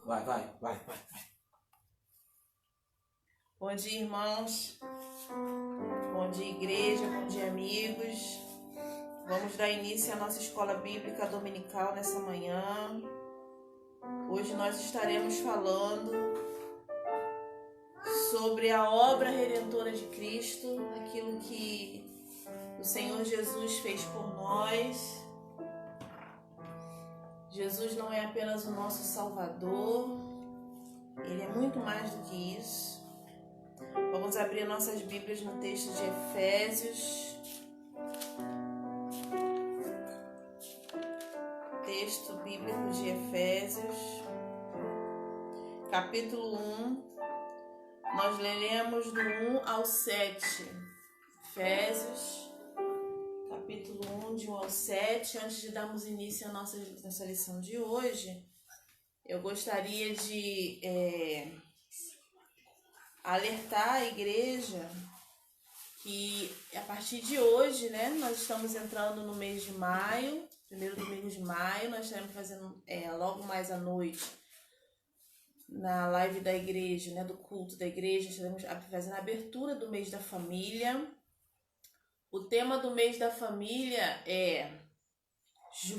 Vai. Bom dia, irmãos. Bom dia, igreja. Bom dia, amigos. Vamos dar início à nossa escola bíblica dominical nessa manhã. Hoje nós estaremos falando sobre a obra redentora de Cristo, aquilo que o Senhor Jesus fez por nós. Jesus não é apenas o nosso Salvador, Ele é muito mais do que isso. Vamos abrir nossas Bíblias no texto de Efésios. Texto bíblico de Efésios, capítulo 1. Nós leremos do 1 ao 7. Efésios, capítulo 1, de 1 ao 7. Antes de darmos início à nossa lição de hoje, eu gostaria de alertar a igreja que a partir de hoje, nós estamos entrando no mês de maio, primeiro domingo de maio. Nós estaremos fazendo logo mais à noite, na live da igreja, do culto da igreja, estaremos fazendo a abertura do mês da família. O tema do mês da família é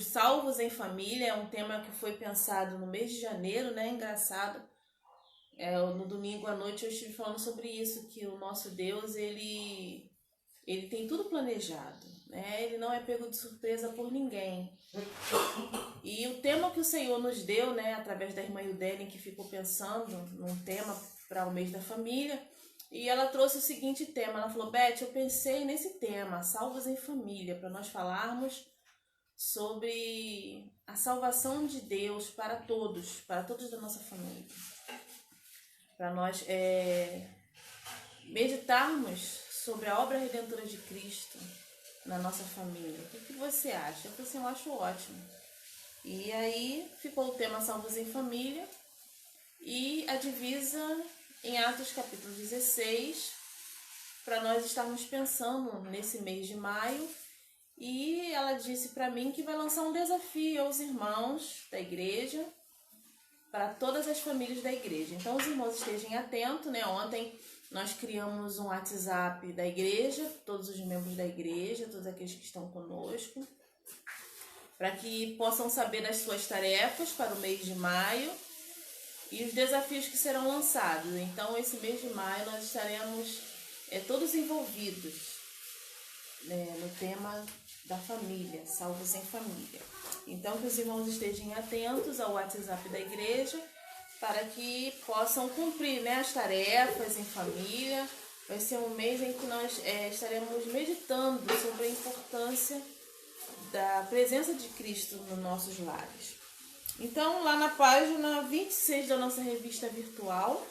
Salvos em Família. É um tema que foi pensado no mês de janeiro, engraçado. No domingo à noite eu estive falando sobre isso, que o nosso Deus, ele tem tudo planejado, Ele não é pego de surpresa por ninguém. E o tema que o Senhor nos deu, através da irmã Yudelen, que ficou pensando num tema para o mês da família, e ela trouxe o seguinte tema. Ela falou: Beth, eu pensei nesse tema, Salvos em Família, para nós falarmos sobre a salvação de Deus para todos da nossa família. Para nós meditarmos sobre a obra redentora de Cristo na nossa família. O que você acha? Eu falei assim, eu acho ótimo. E aí ficou o tema Salvos em Família e a divisa em Atos capítulo 16, para nós estarmos pensando nesse mês de maio. E ela disse para mim que vai lançar um desafio aos irmãos da igreja, para todas as famílias da igreja. Então os irmãos estejam atentos, Ontem nós criamos um WhatsApp da igreja, todos os membros da igreja, todos aqueles que estão conosco, para que possam saber das suas tarefas para o mês de maio e os desafios que serão lançados. Então esse mês de maio nós estaremos todos envolvidos no tema da família, Salvos em Família. Então que os irmãos estejam atentos ao WhatsApp da igreja para que possam cumprir as tarefas em família. Vai ser um mês em que nós estaremos meditando sobre a importância da presença de Cristo nos nossos lares. Então, lá na página 26 da nossa revista virtual,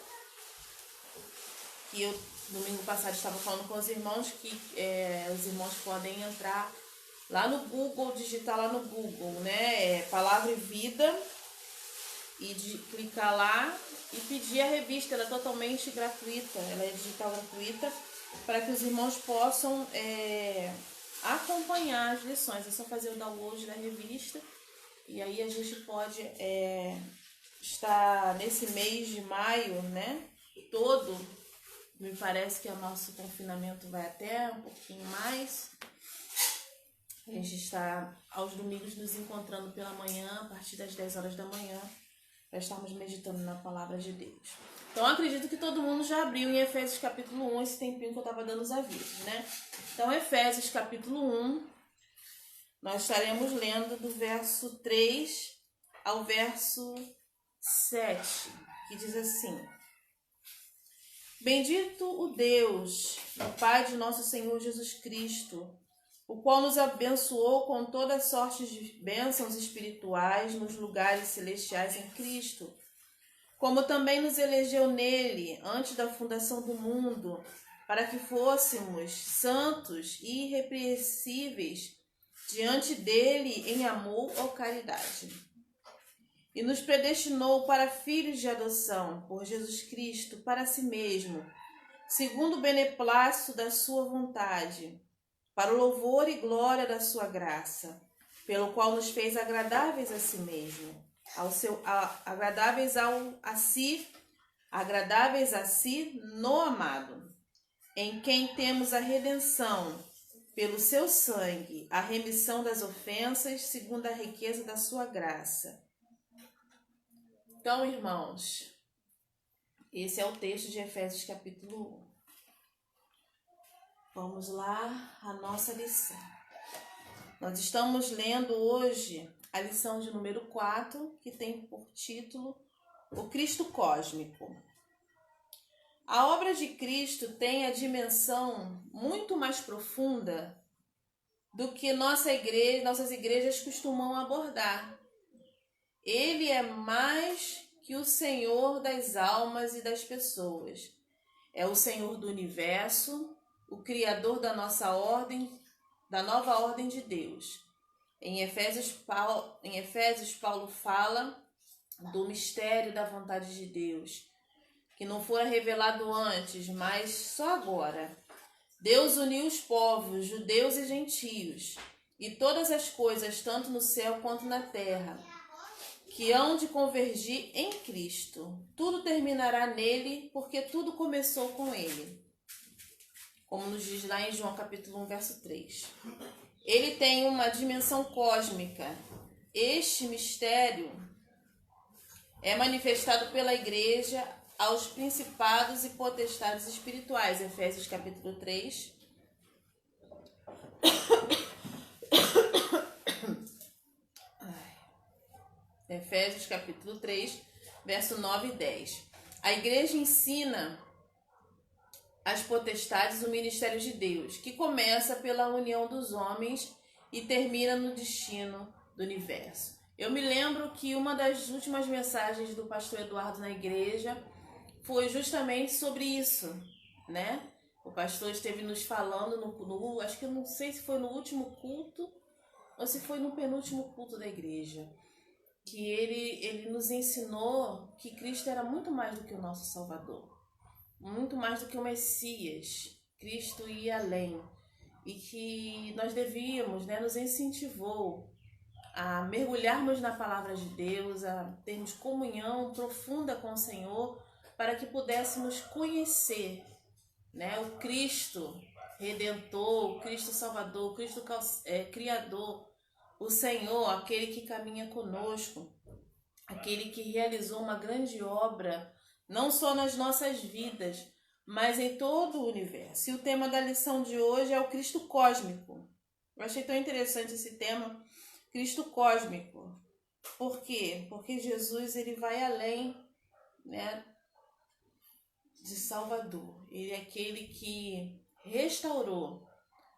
que eu domingo passado estava falando com os irmãos, que os irmãos podem entrar lá no Google, digitar lá no Google, Palavra e Vida, e clicar lá e pedir a revista. Ela é totalmente gratuita, ela é digital gratuita, para que os irmãos possam acompanhar as lições. É só fazer o download da revista e aí a gente pode estar nesse mês de maio, todo. Me parece que o nosso confinamento vai até um pouquinho mais. A gente está aos domingos nos encontrando pela manhã, a partir das 10 horas da manhã, para estarmos meditando na palavra de Deus. Então, acredito que todo mundo já abriu em Efésios capítulo 1, esse tempinho que eu estava dando os avisos, Então, Efésios capítulo 1, nós estaremos lendo do verso 3 ao verso 7, que diz assim: Bendito o Deus, o Pai de nosso Senhor Jesus Cristo, o qual nos abençoou com toda sorte de bênçãos espirituais nos lugares celestiais em Cristo, como também nos elegeu nele antes da fundação do mundo, para que fôssemos santos e irrepreensíveis diante dele em amor ou caridade. E nos predestinou para filhos de adoção por Jesus Cristo para si mesmo, segundo o beneplácito da sua vontade, para o louvor e glória da sua graça, pelo qual nos fez agradáveis a si mesmo, agradáveis a si no amado, em quem temos a redenção pelo seu sangue, a remissão das ofensas, segundo a riqueza da sua graça. Então, irmãos, esse é o texto de Efésios capítulo 1. Vamos lá, a nossa lição. Nós estamos lendo hoje a lição de número 4, que tem por título O Cristo Cósmico. A obra de Cristo tem a dimensão muito mais profunda do que nossas igrejas costumam abordar. Ele é mais que o Senhor das almas e das pessoas. É o Senhor do universo, o Criador da nossa ordem, da nova ordem de Deus. Em Efésios, Paulo fala do mistério da vontade de Deus, que não fora revelado antes, mas só agora. Deus uniu os povos, judeus e gentios, e todas as coisas, tanto no céu quanto na terra, que hão de convergir em Cristo. Tudo terminará nele, porque tudo começou com ele. Como nos diz lá em João capítulo 1, verso 3. Ele tem uma dimensão cósmica. Este mistério é manifestado pela igreja aos principados e potestades espirituais. Efésios capítulo 3. Efésios capítulo 3, verso 9 e 10. A igreja ensina as potestades o ministério de Deus, que começa pela união dos homens e termina no destino do universo. Eu me lembro que uma das últimas mensagens do pastor Eduardo na igreja foi justamente sobre isso, né? O pastor esteve nos falando acho que eu não sei se foi no último culto ou se foi no penúltimo culto da igreja, que ele nos ensinou que Cristo era muito mais do que o nosso Salvador, muito mais do que o Messias. Cristo ia além e que nós devíamos, né, nos incentivou a mergulharmos na palavra de Deus, a termos comunhão profunda com o Senhor, para que pudéssemos conhecer, né, o Cristo Redentor, o Cristo Salvador, o Cristo Criador, o Senhor, aquele que caminha conosco, aquele que realizou uma grande obra, não só nas nossas vidas, mas em todo o universo. E o tema da lição de hoje é o Cristo Cósmico. Eu achei tão interessante esse tema, Cristo Cósmico. Por quê? Porque Jesus ele vai além, né, de Salvador. Ele é aquele que restaurou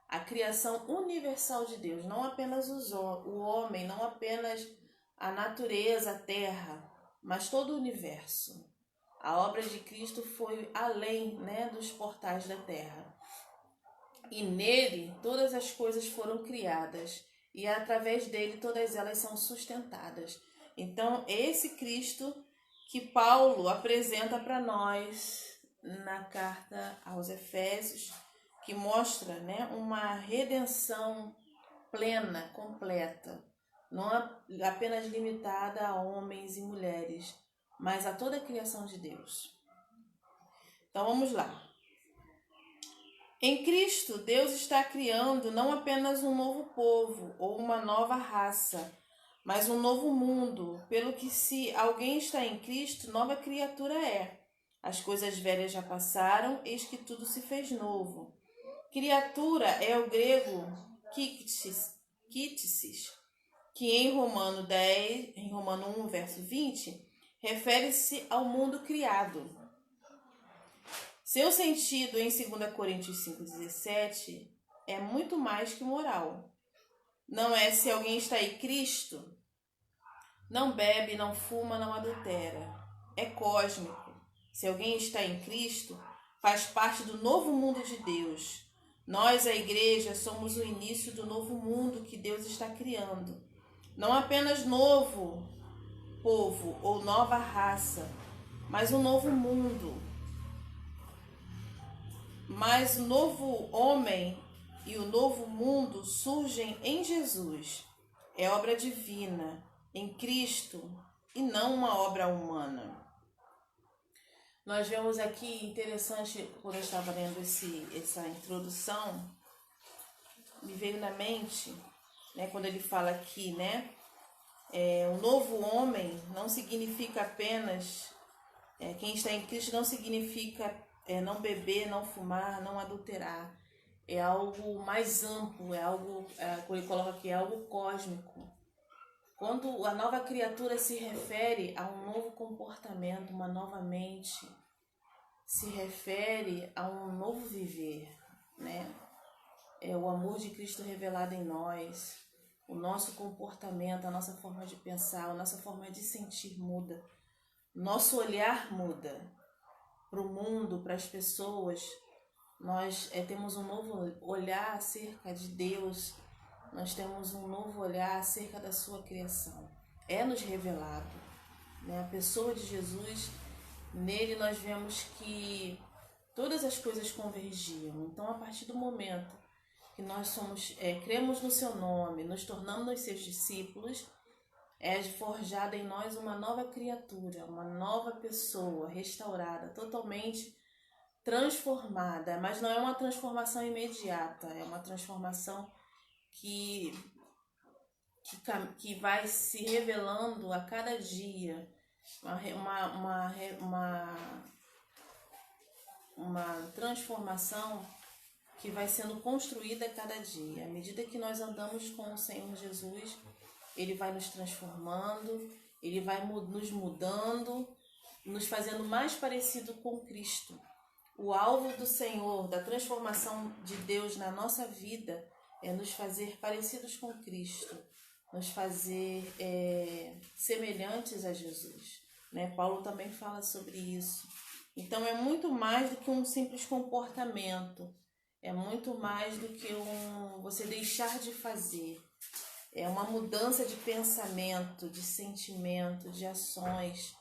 a criação universal de Deus, não apenas o homem, não apenas a natureza, a terra, mas todo o universo. A obra de Cristo foi além, né, dos portais da terra. E nele todas as coisas foram criadas e através dele todas elas são sustentadas. Então, esse Cristo que Paulo apresenta para nós na carta aos Efésios, que mostra, né, uma redenção plena, completa, não apenas limitada a homens e mulheres, mas a toda a criação de Deus. Então vamos lá. Em Cristo, Deus está criando não apenas um novo povo ou uma nova raça, mas um novo mundo, pelo que se alguém está em Cristo, nova criatura é. As coisas velhas já passaram, eis que tudo se fez novo. Criatura é o grego kítis, que em Romano 1, verso 20, refere-se ao mundo criado. Seu sentido em 2 Coríntios 5,17 é muito mais que moral. Não é se alguém está em Cristo, não bebe, não fuma, não adultera. É cósmico. Se alguém está em Cristo, faz parte do novo mundo de Deus. Nós, a igreja, somos o início do novo mundo que Deus está criando. Não apenas novo povo ou nova raça, mas um novo mundo. Mas o novo homem e o novo mundo surgem em Jesus. É obra divina. Em Cristo, e não uma obra humana. Nós vemos aqui, interessante, quando eu estava lendo essa introdução, me veio na mente, né, quando ele fala aqui, né, o novo homem não significa apenas, quem está em Cristo não significa não beber, não fumar, não adulterar. É algo mais amplo, é algo, quando ele coloca aqui, é algo cósmico. Quando a nova criatura se refere a um novo comportamento, uma nova mente, se refere a um novo viver, né? É o amor de Cristo revelado em nós, o nosso comportamento, a nossa forma de pensar, a nossa forma de sentir muda, nosso olhar muda para o mundo, para as pessoas. Nós temos um novo olhar acerca de Deus, nós temos um novo olhar acerca da sua criação. É nos revelado, né? A pessoa de Jesus, nele nós vemos que todas as coisas convergiam. Então, a partir do momento que nós cremos no seu nome, nos tornamos seus discípulos, é forjada em nós uma nova criatura, uma nova pessoa, restaurada, totalmente transformada. Mas não é uma transformação imediata, é uma transformação que vai se revelando a cada dia, uma transformação que vai sendo construída a cada dia. À medida que nós andamos com o Senhor Jesus, Ele vai nos transformando, Ele vai nos mudando, nos fazendo mais parecido com Cristo. O alvo do Senhor, da transformação de Deus na nossa vida, é nos fazer parecidos com Cristo, nos fazer semelhantes a Jesus, né? Paulo também fala sobre isso. Então é muito mais do que um simples comportamento, é muito mais do que você deixar de fazer. É uma mudança de pensamento, de sentimento, de ações,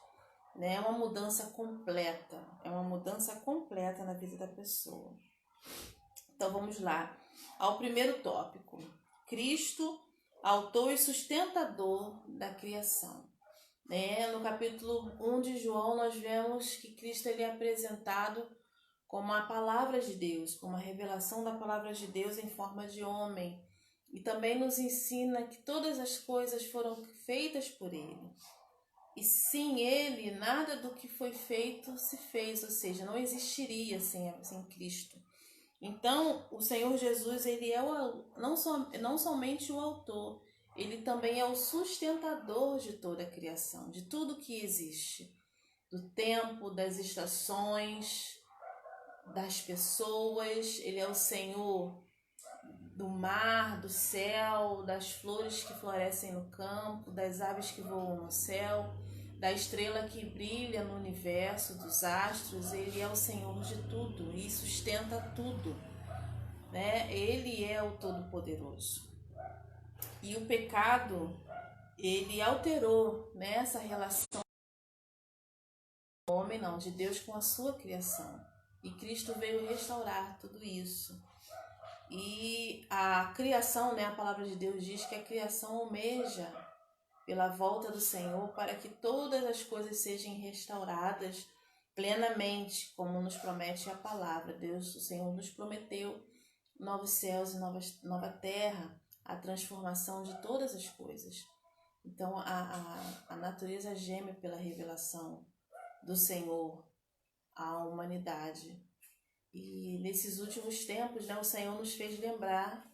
né? É uma mudança completa, na vida da pessoa. Então vamos lá ao primeiro tópico: Cristo, autor e sustentador da criação. No capítulo 1 de João nós vemos que Cristo ele é apresentado como a palavra de Deus, como a revelação da palavra de Deus em forma de homem. E também nos ensina que todas as coisas foram feitas por Ele. E sem Ele, nada do que foi feito se fez, ou seja, não existiria sem Cristo. Então, o Senhor Jesus, Ele é não somente o autor, Ele também é o sustentador de toda a criação, de tudo que existe. Do tempo, das estações, das pessoas. Ele é o Senhor do mar, do céu, das flores que florescem no campo, das aves que voam no céu, da estrela que brilha no universo, dos astros. Ele é o Senhor de tudo e sustenta tudo, né? Ele é o Todo-Poderoso. E o pecado, ele alterou, né, essa relação do homem, não, de Deus com a sua criação. E Cristo veio restaurar tudo isso. E a criação, né, a palavra de Deus diz que a criação almeja pela volta do Senhor para que todas as coisas sejam restauradas plenamente, como nos promete a palavra. Deus, o Senhor nos prometeu novos céus e nova terra, a transformação de todas as coisas. Então a natureza geme pela revelação do Senhor à humanidade. E nesses últimos tempos, né, o Senhor nos fez lembrar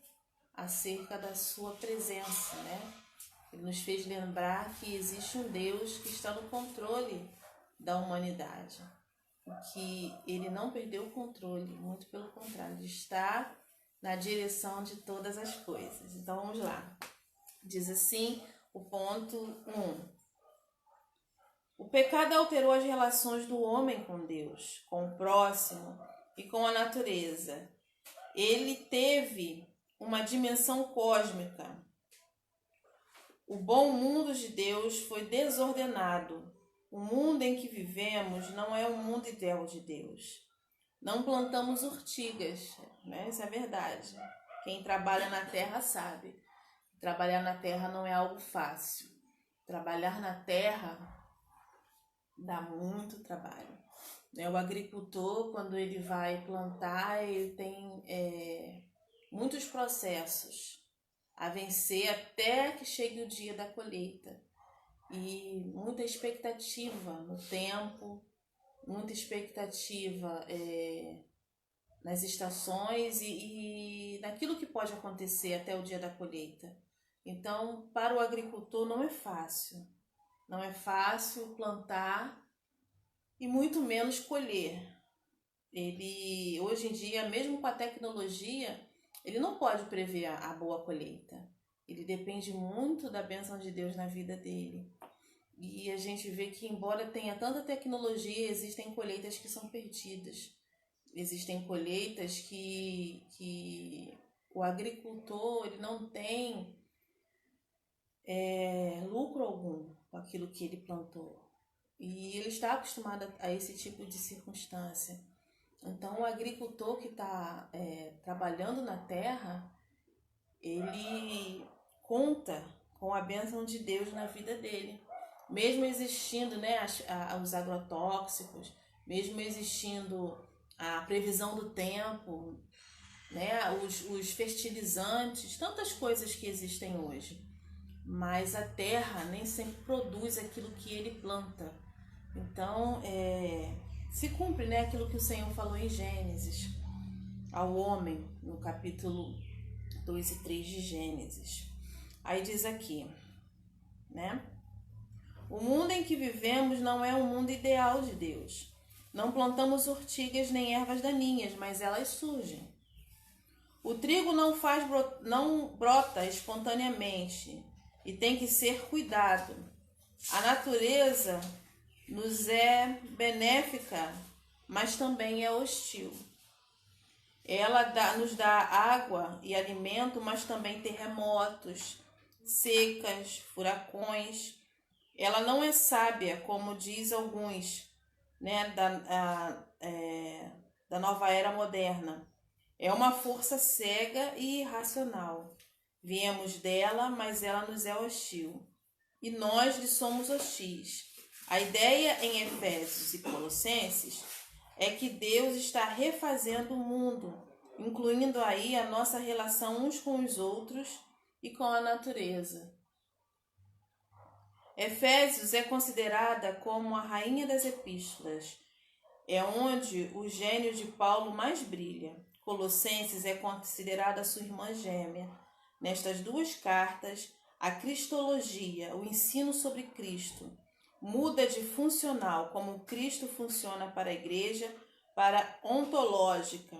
acerca da sua presença, né? Ele nos fez lembrar que existe um Deus que está no controle da humanidade, que Ele não perdeu o controle, muito pelo contrário, Ele está na direção de todas as coisas. Então vamos lá. Diz assim o ponto 1. O pecado alterou as relações do homem com Deus, com o próximo e com a natureza. Ele teve uma dimensão cósmica. O bom mundo de Deus foi desordenado. O mundo em que vivemos não é o mundo ideal de Deus. Não plantamos urtigas, né? Isso é verdade. Quem trabalha na terra sabe. Trabalhar na terra não é algo fácil. Trabalhar na terra dá muito trabalho. O agricultor, quando ele vai plantar, ele tem muitos processos a vencer até que chegue o dia da colheita. E muita expectativa no tempo, muita expectativa nas estações e naquilo que pode acontecer até o dia da colheita. Então, para o agricultor não é fácil. Não é fácil plantar e muito menos colher. Ele, hoje em dia, mesmo com a tecnologia, ele não pode prever a boa colheita. Ele depende muito da bênção de Deus na vida dele. E a gente vê que, embora tenha tanta tecnologia, existem colheitas que são perdidas. Existem colheitas que o agricultor ele não tem lucro algum com aquilo que ele plantou. E ele está acostumado a esse tipo de circunstância. Então, o agricultor que está trabalhando na terra, ele conta com a bênção de Deus na vida dele. Mesmo existindo os agrotóxicos, mesmo existindo a previsão do tempo, os fertilizantes, tantas coisas que existem hoje. Mas a terra nem sempre produz aquilo que ele planta. Então, se cumpre aquilo que o Senhor falou em Gênesis, ao homem, no capítulo 2 e 3 de Gênesis. Aí diz aqui, o mundo em que vivemos não é um mundo ideal de Deus. Não plantamos urtigas nem ervas daninhas, mas elas surgem. O trigo não brota espontaneamente e tem que ser cuidado. A natureza nos é benéfica, mas também é hostil. Ela nos dá água e alimento, mas também terremotos, secas, furacões. Ela não é sábia, como diz alguns, da nova era moderna. É uma força cega e irracional. Viemos dela, mas ela nos é hostil. E nós lhe somos hostis. A ideia em Efésios e Colossenses é que Deus está refazendo o mundo, incluindo aí a nossa relação uns com os outros e com a natureza. Efésios é considerada como a rainha das epístolas. É onde o gênio de Paulo mais brilha. Colossenses é considerada sua irmã gêmea. Nestas duas cartas, a cristologia, o ensino sobre Cristo, muda de funcional, como Cristo funciona para a igreja, para ontológica.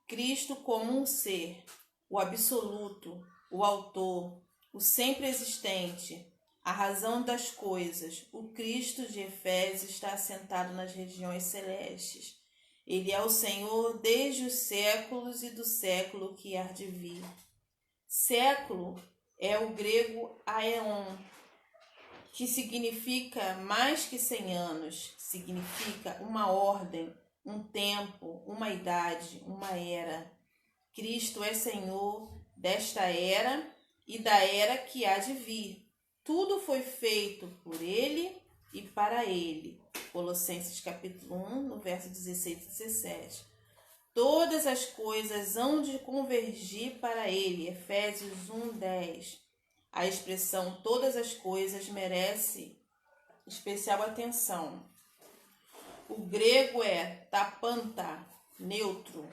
Cristo como um ser, o absoluto, o autor, o sempre existente, a razão das coisas. O Cristo de Efésios está assentado nas regiões celestes. Ele é o Senhor desde os séculos e do século que há de vir. Século é o grego aeon, que significa mais que 100 anos, significa uma ordem, um tempo, uma idade, uma era. Cristo é Senhor desta era e da era que há de vir. Tudo foi feito por Ele e para Ele. Colossenses capítulo 1, no verso 16 e 17. Todas as coisas hão de convergir para Ele. Efésios 1, 10. A expressão todas as coisas merece especial atenção. O grego é tapanta, neutro.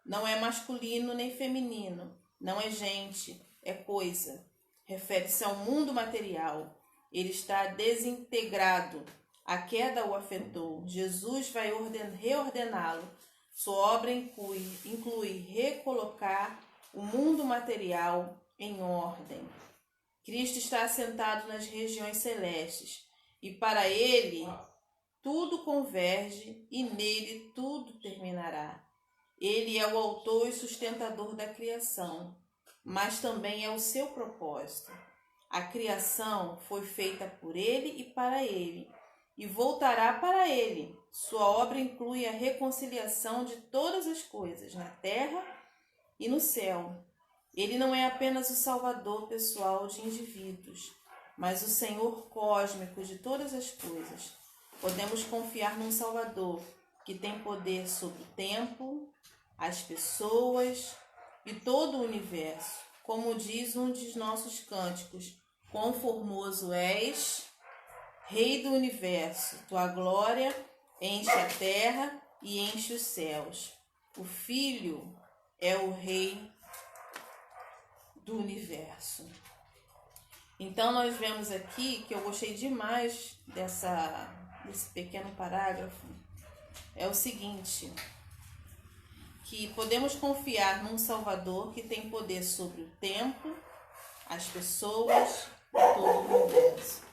Não é masculino nem feminino. Não é gente, é coisa. Refere-se ao mundo material. Ele está desintegrado. A queda o afetou. Jesus vai reordená-lo. Sua obra inclui recolocar o mundo material em ordem. Cristo está assentado nas regiões celestes, e para ele tudo converge e nele tudo terminará. Ele é o autor e sustentador da criação, mas também é o seu propósito. A criação foi feita por ele e para ele, e voltará para ele. Sua obra inclui a reconciliação de todas as coisas, na terra e no céu. Ele não é apenas o salvador pessoal de indivíduos, mas o Senhor cósmico de todas as coisas. Podemos confiar num Salvador que tem poder sobre o tempo, as pessoas e todo o universo. Como diz um dos nossos cânticos: quão formoso és, Rei do universo, tua glória enche a terra e enche os céus. O Filho é o Rei do universo. Então nós vemos aqui, que eu gostei demais desse pequeno parágrafo, é o seguinte: que podemos confiar num Salvador que tem poder sobre o tempo, as pessoas e todo o universo.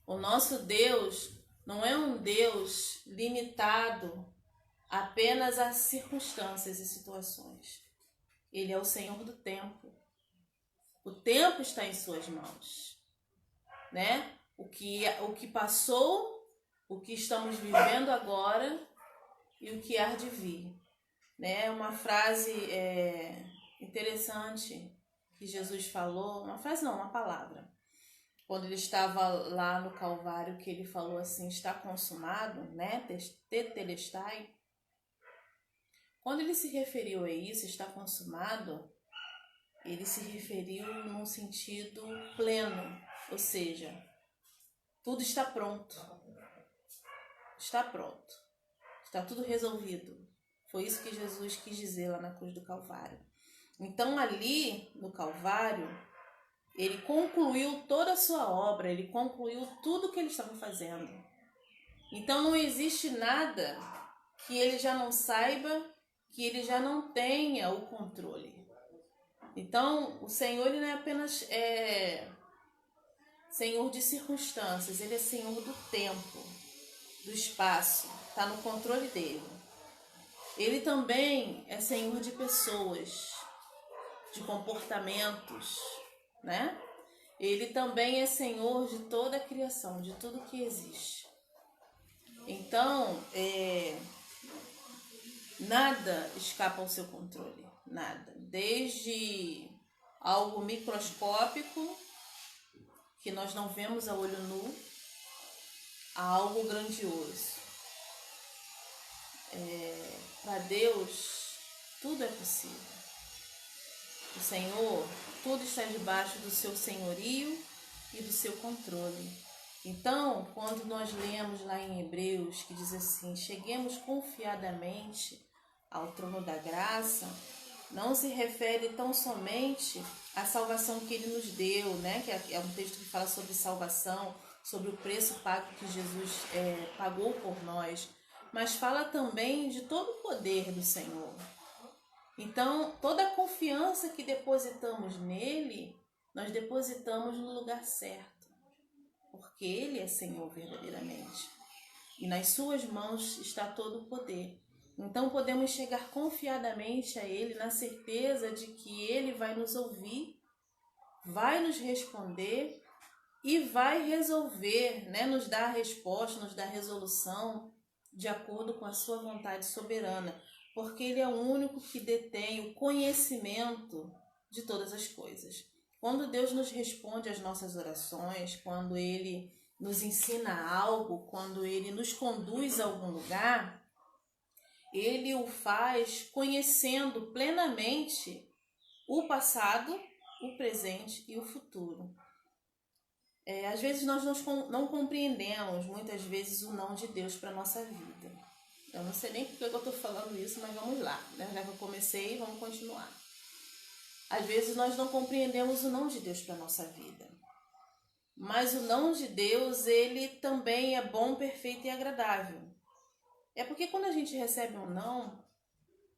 O nosso Deus não é um Deus limitado apenas a circunstâncias e situações. Ele é o Senhor do tempo. O tempo está em suas mãos, né? O que passou, o que estamos vivendo agora e o que há de vir. Né? Uma frase interessante que Jesus falou, uma frase não, uma palavra. Quando ele estava lá no Calvário, que ele falou assim: está consumado, né? Tetelestai. Quando ele se referiu a isso, está consumado, ele se referiu num sentido pleno, ou seja, tudo está pronto. Está pronto. Está tudo resolvido. Foi isso que Jesus quis dizer lá na cruz do Calvário. Então ali no Calvário, ele concluiu toda a sua obra, ele concluiu tudo o que ele estava fazendo. Então não existe nada que ele já não saiba, que ele já não tenha o controle. Então o Senhor, ele não é apenas Senhor de circunstâncias, ele é Senhor do tempo, do espaço, está no controle dele. Ele também é Senhor de pessoas, de comportamentos, né? Ele também é Senhor de toda a criação, de tudo que existe. Então, nada escapa ao seu controle, nada. Desde algo microscópico, que nós não vemos a olho nu, a algo grandioso. Para Deus, tudo é possível. O Senhor, tudo está debaixo do seu senhorio e do seu controle. Então, quando nós lemos lá em Hebreus, que diz assim: cheguemos confiadamente ao trono da graça, não se refere tão somente à salvação que ele nos deu, né? Que é um texto que fala sobre salvação, sobre o preço pago que Jesus pagou por nós, mas fala também de todo o poder do Senhor. Então, toda a confiança que depositamos nele, nós depositamos no lugar certo, porque ele é Senhor verdadeiramente. E nas suas mãos está todo o poder. Então, podemos chegar confiadamente a ele, na certeza de que ele vai nos ouvir, vai nos responder e vai resolver, né? Nos dar a resposta, nos dar a resolução de acordo com a sua vontade soberana. Porque ele é o único que detém o conhecimento de todas as coisas. Quando Deus nos responde às nossas orações, quando ele nos ensina algo, quando ele nos conduz a algum lugar, ele o faz conhecendo plenamente o passado, o presente e o futuro. Às vezes nós não compreendemos, muitas vezes, o não de Deus para a nossa vida. Eu não sei nem por que eu estou falando isso, mas vamos lá, né? Já que eu comecei, vamos continuar. Às vezes nós não compreendemos o não de Deus para a nossa vida. Mas o não de Deus, ele também é bom, perfeito e agradável. É porque quando a gente recebe um não,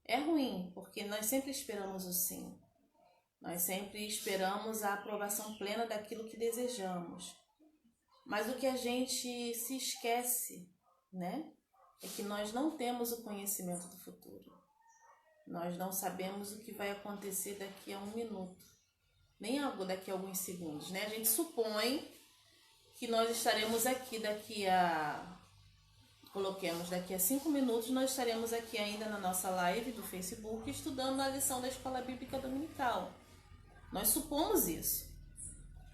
é ruim, porque nós sempre esperamos o sim. Nós sempre esperamos a aprovação plena daquilo que desejamos. Mas o que a gente se esquece, né? É que nós não temos o conhecimento do futuro. Nós não sabemos o que vai acontecer daqui a 1 minuto, nem algo daqui a alguns segundos, né? A gente supõe que nós estaremos aqui daqui a 5 minutos, nós estaremos aqui ainda na nossa live do Facebook estudando a lição da Escola Bíblica Dominical. Nós supomos isso.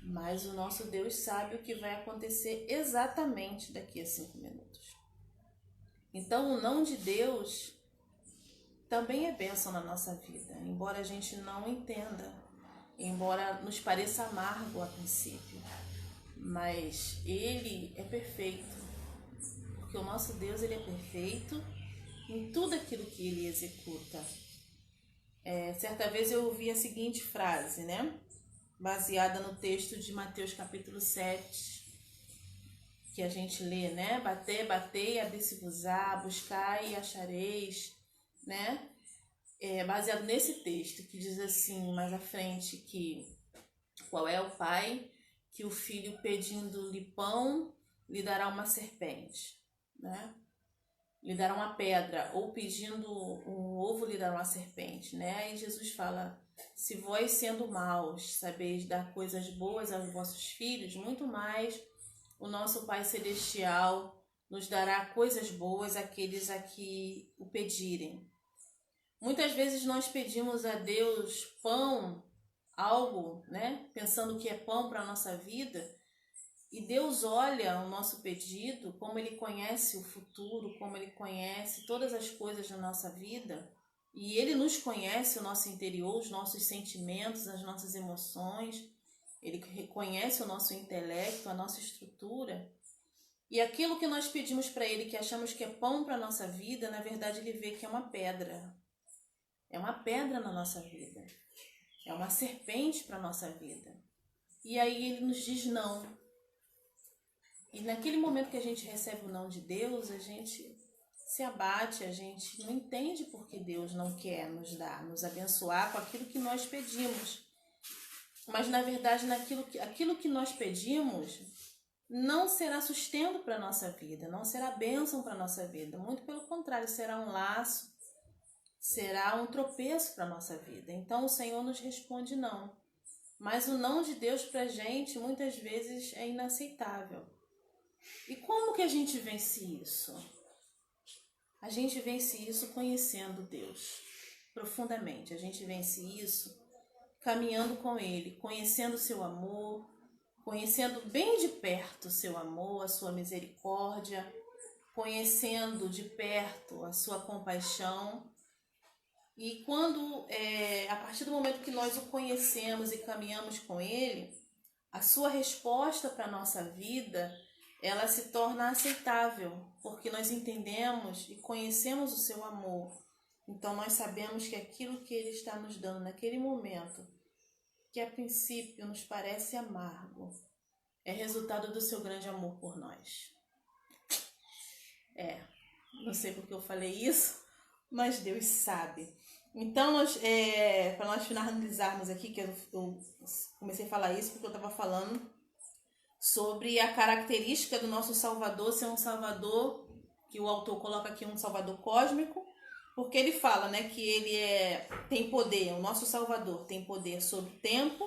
Mas o nosso Deus sabe o que vai acontecer exatamente daqui a 5 minutos. Então, o não de Deus também é bênção na nossa vida, embora a gente não entenda, embora nos pareça amargo a princípio. Mas Ele é perfeito, porque o nosso Deus, Ele é perfeito em tudo aquilo que Ele executa. Certa vez eu ouvi a seguinte frase, né? Baseada no texto de Mateus capítulo 7, que a gente lê, né? Batei, abri-se-vos-á, buscai e achareis, né? Baseado nesse texto, que diz assim, mais à frente, que qual é o pai que o filho pedindo-lhe pão lhe dará uma serpente, né? Lhe dará uma pedra, ou pedindo um ovo lhe dará uma serpente, né? E Jesus fala, se vós sendo maus sabeis dar coisas boas aos vossos filhos, muito mais o nosso Pai Celestial nos dará coisas boas àqueles a que o pedirem. Muitas vezes nós pedimos a Deus pão, algo, né? Pensando que é pão para a nossa vida. E Deus olha o nosso pedido, como Ele conhece o futuro, como Ele conhece todas as coisas da nossa vida. E Ele nos conhece o nosso interior, os nossos sentimentos, as nossas emoções. Ele reconhece o nosso intelecto, a nossa estrutura. E aquilo que nós pedimos para Ele, que achamos que é pão para a nossa vida, na verdade Ele vê que é uma pedra. É uma pedra na nossa vida. É uma serpente para a nossa vida. E aí Ele nos diz não. E naquele momento que a gente recebe o não de Deus, a gente se abate, a gente não entende porque Deus não quer nos dar, nos abençoar com aquilo que nós pedimos. Mas, na verdade, aquilo que nós pedimos não será sustento para a nossa vida, não será bênção para a nossa vida. Muito pelo contrário, será um laço, será um tropeço para a nossa vida. Então, o Senhor nos responde não. Mas o não de Deus para a gente, muitas vezes, é inaceitável. E como que a gente vence isso? A gente vence isso conhecendo Deus profundamente. A gente vence isso caminhando com Ele, conhecendo o seu amor, conhecendo bem de perto o seu amor, a sua misericórdia, conhecendo de perto a sua compaixão. E a partir do momento que nós o conhecemos e caminhamos com Ele, a sua resposta para a nossa vida, ela se torna aceitável, porque nós entendemos e conhecemos o seu amor. Então nós sabemos que aquilo que Ele está nos dando naquele momento, que a princípio nos parece amargo, é resultado do seu grande amor por nós. Não sei porque eu falei isso, mas Deus sabe. Então, para nós finalizarmos aqui, que eu comecei a falar isso porque eu estava falando sobre a característica do nosso Salvador ser um Salvador, que o autor coloca aqui um Salvador cósmico, porque ele fala, né, que ele tem poder, o nosso Salvador tem poder sobre o tempo,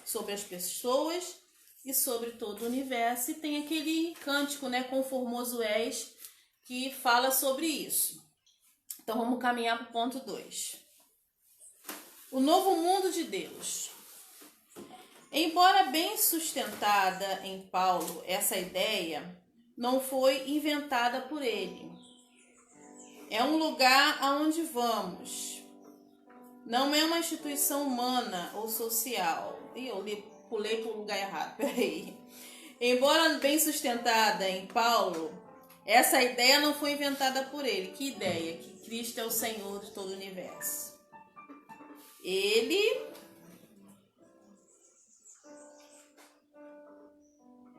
sobre as pessoas e sobre todo o universo. E tem aquele cântico, né, Conformoso és, que fala sobre isso. Então vamos caminhar para o ponto 2. O novo mundo de Deus. Embora bem sustentada em Paulo, essa ideia não foi inventada por ele. É um lugar aonde vamos. Não é uma instituição humana ou social. Eu pulei para o lugar errado, peraí. Embora bem sustentada em Paulo, essa ideia não foi inventada por ele. Que ideia? Que Cristo é o Senhor de todo o universo. Ele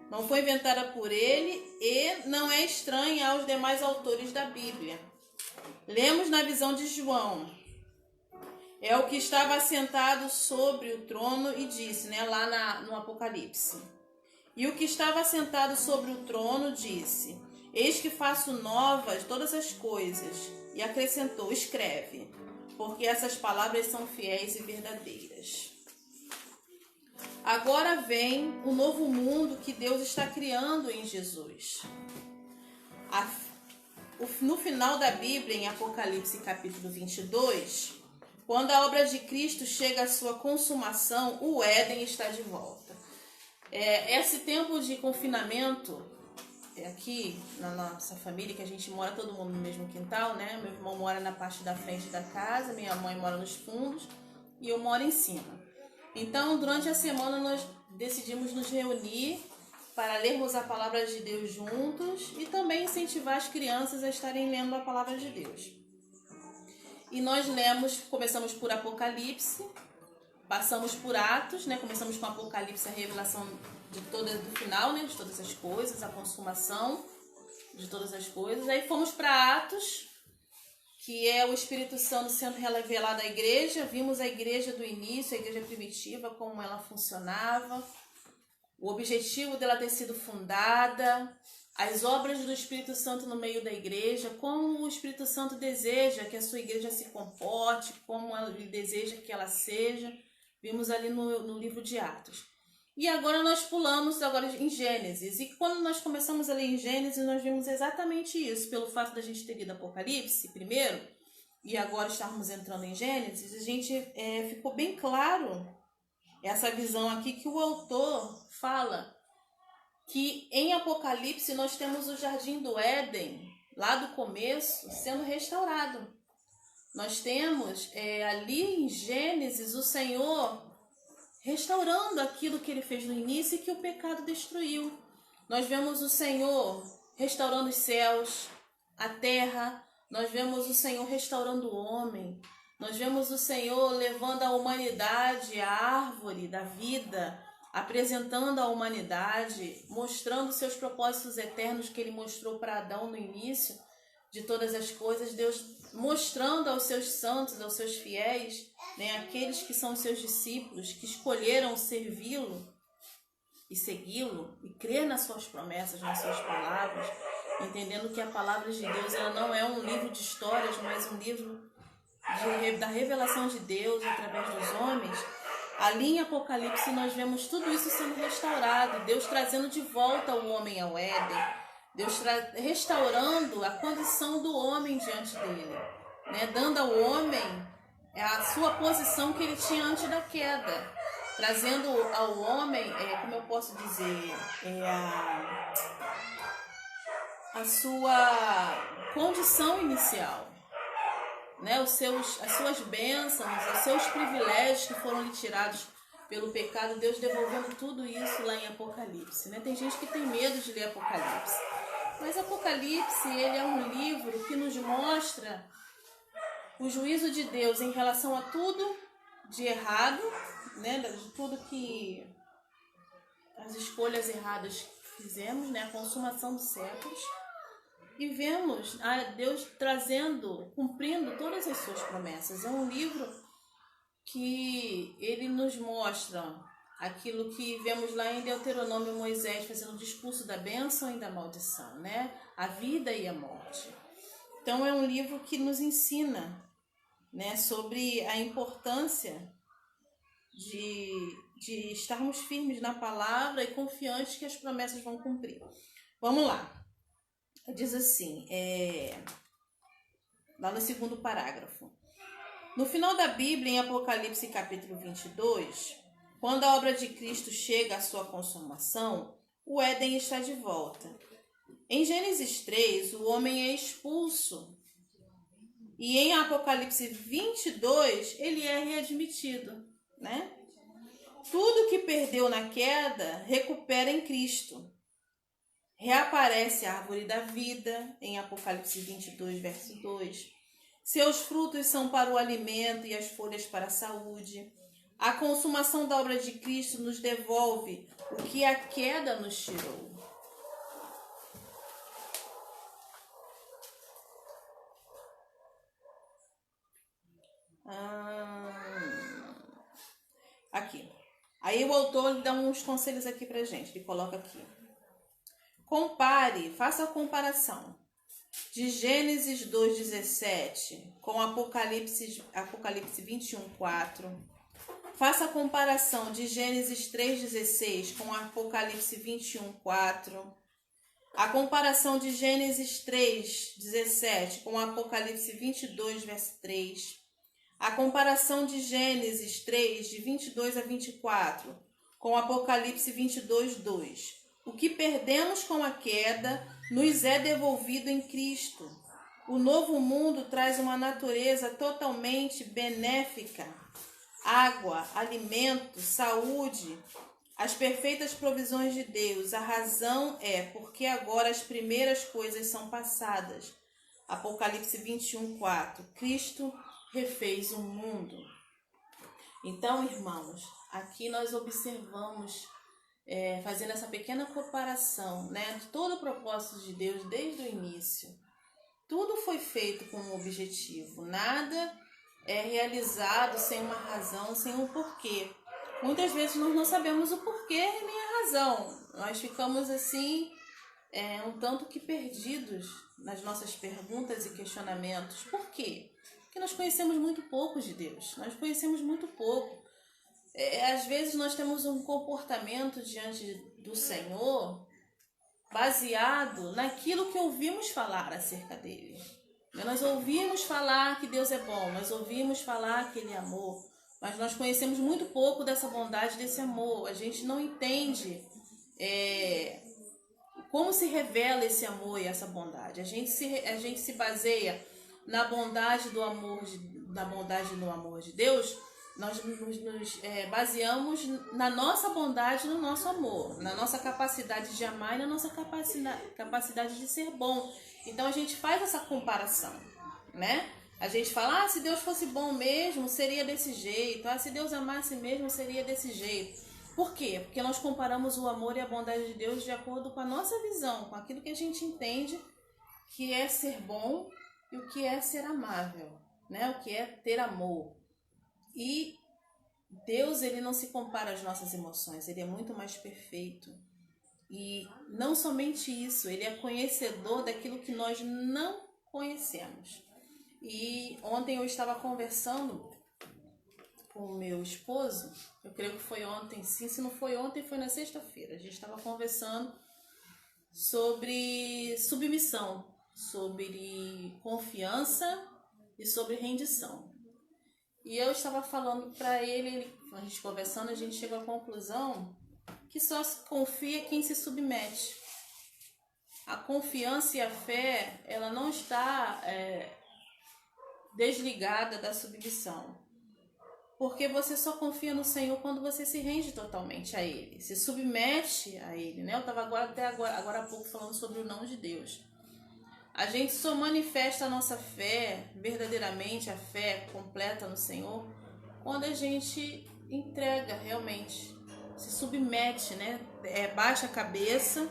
não foi inventada por ele e não é estranha aos demais autores da Bíblia. Lemos na visão de João. É o que estava assentado sobre o trono e disse, né, lá no Apocalipse. E o que estava assentado sobre o trono disse, eis que faço novas todas as coisas. E acrescentou, escreve, porque essas palavras são fiéis e verdadeiras. Agora vem o novo mundo que Deus está criando em Jesus. No final da Bíblia, em Apocalipse capítulo 22, quando a obra de Cristo chega à sua consumação, o Éden está de volta. Esse tempo de confinamento, aqui na nossa família, que a gente mora todo mundo no mesmo quintal, né? Meu irmão mora na parte da frente da casa, minha mãe mora nos fundos e eu moro em cima. Então, durante a semana nós decidimos nos reunir para lermos a palavra de Deus juntos e também incentivar as crianças a estarem lendo a palavra de Deus. E nós começamos por Apocalipse, passamos por Atos, né? Começamos com Apocalipse, a revelação do final, né? De todas as coisas, a consumação de todas as coisas. Aí fomos para Atos, que é o Espírito Santo sendo revelado à igreja. Vimos a igreja do início, a igreja primitiva, como ela funcionava, o objetivo dela ter sido fundada, as obras do Espírito Santo no meio da igreja, como o Espírito Santo deseja que a sua igreja se comporte, como ele deseja que ela seja. Vimos ali no livro de Atos. E agora nós pulamos agora em Gênesis. E quando nós começamos a ler em Gênesis, nós vimos exatamente isso. Pelo fato da gente ter lido Apocalipse primeiro, e agora estarmos entrando em Gênesis, a gente ficou bem claro essa visão aqui que o autor fala que em Apocalipse nós temos o Jardim do Éden, lá do começo, sendo restaurado. Nós temos ali em Gênesis o Senhor restaurando aquilo que ele fez no início e que o pecado destruiu. Nós vemos o Senhor restaurando os céus, a terra. Nós vemos o Senhor restaurando o homem. Nós vemos o Senhor levando a humanidade, a árvore da vida, apresentando a humanidade, mostrando seus propósitos eternos que ele mostrou para Adão no início de todas as coisas. Deus mostrando aos seus santos, aos seus fiéis, né, aqueles que são seus discípulos, que escolheram servi-lo e segui-lo e crer nas suas promessas, nas suas palavras, entendendo que a palavra de Deus ela não é um livro de histórias, mas um livro da revelação de Deus através dos homens. Ali em Apocalipse nós vemos tudo isso sendo restaurado, Deus trazendo de volta o homem ao Éden, Deus restaurando a condição do homem diante dele, né? Dando ao homem a sua posição que ele tinha antes da queda, trazendo ao homem, como eu posso dizer, a sua condição inicial, né? As suas bênçãos, os seus privilégios que foram lhe tirados pelo pecado, Deus devolvendo tudo isso lá em Apocalipse, né? Tem gente que tem medo de ler Apocalipse, mas Apocalipse ele é um livro que nos mostra o juízo de Deus em relação a tudo de errado, né? De tudo que as escolhas erradas que fizemos, né? A consumação dos séculos. E vemos a Deus cumprindo todas as suas promessas. É um livro que ele nos mostra aquilo que vemos lá em Deuteronômio, Moisés fazendo o discurso da bênção e da maldição, né? A vida e a morte. Então é um livro que nos ensina, né, sobre a importância de estarmos firmes na palavra e confiantes que as promessas vão cumprir. Vamos lá. Diz assim, lá no segundo parágrafo. No final da Bíblia, em Apocalipse capítulo 22, quando a obra de Cristo chega à sua consumação, o Éden está de volta. Em Gênesis 3, o homem é expulso. E em Apocalipse 22, ele é readmitido, né? Tudo que perdeu na queda, recupera em Cristo. Reaparece a árvore da vida, em Apocalipse 22, verso 2. Seus frutos são para o alimento e as folhas para a saúde. A consumação da obra de Cristo nos devolve o que a queda nos tirou. Aqui. Aí o autor dá uns conselhos aqui pra gente. Ele coloca aqui. Compare, faça a comparação de Gênesis 2,17 com Apocalipse 21,4. Faça a comparação de Gênesis 3,16 com Apocalipse 21,4. A comparação de Gênesis 3,17 com Apocalipse 22, verso 3. A comparação de Gênesis 3, de 22 a 24, com Apocalipse 22:2. O que perdemos com a queda nos é devolvido em Cristo. O novo mundo traz uma natureza totalmente benéfica. Água, alimento, saúde, as perfeitas provisões de Deus. A razão é porque agora as primeiras coisas são passadas. Apocalipse 21:4. Cristo refez o mundo. Então, irmãos, aqui nós observamos, fazendo essa pequena comparação, né, de todo o propósito de Deus desde o início. Tudo foi feito com um objetivo. Nada é realizado sem uma razão, sem um porquê. Muitas vezes nós não sabemos o porquê nem a razão. Nós ficamos assim, um tanto que perdidos nas nossas perguntas e questionamentos. Por quê? Porque nós conhecemos muito pouco de Deus. Nós conhecemos muito pouco. Às vezes nós temos um comportamento diante do Senhor baseado naquilo que ouvimos falar acerca dele. Nós ouvimos falar que Deus é bom, nós ouvimos falar que Ele é amor, mas nós conhecemos muito pouco dessa bondade, desse amor. A gente não entende como se revela esse amor e essa bondade. A gente se baseia na bondade do amor, na bondade no amor de Deus. Nós nos baseamos na nossa bondade, no nosso amor, na nossa capacidade de amar e na nossa capacidade de ser bom. Então a gente faz essa comparação, né? A gente fala, se Deus fosse bom mesmo, seria desse jeito. Se Deus amasse mesmo, seria desse jeito. Por quê? Porque nós comparamos o amor e a bondade de Deus de acordo com a nossa visão, com aquilo que a gente entende que é ser bom e o que é ser amável, né? O que é ter amor. E Deus, ele não se compara às nossas emoções, ele é muito mais perfeito. E não somente isso, ele é conhecedor daquilo que nós não conhecemos. E ontem eu estava conversando com o meu esposo, eu creio que foi ontem, sim, se não foi ontem, foi na sexta-feira. A gente estava conversando sobre submissão, sobre confiança e sobre rendição. E eu estava falando para ele, a gente conversando, a gente chegou à conclusão que só se confia quem se submete. A confiança e a fé, ela não está desligada da submissão. Porque você só confia no Senhor quando você se rende totalmente a Ele, se submete a Ele, né? Eu estava agora há pouco falando sobre o não de Deus. A gente só manifesta a nossa fé, verdadeiramente a fé completa no Senhor, quando a gente entrega realmente, se submete, né? Baixa a cabeça,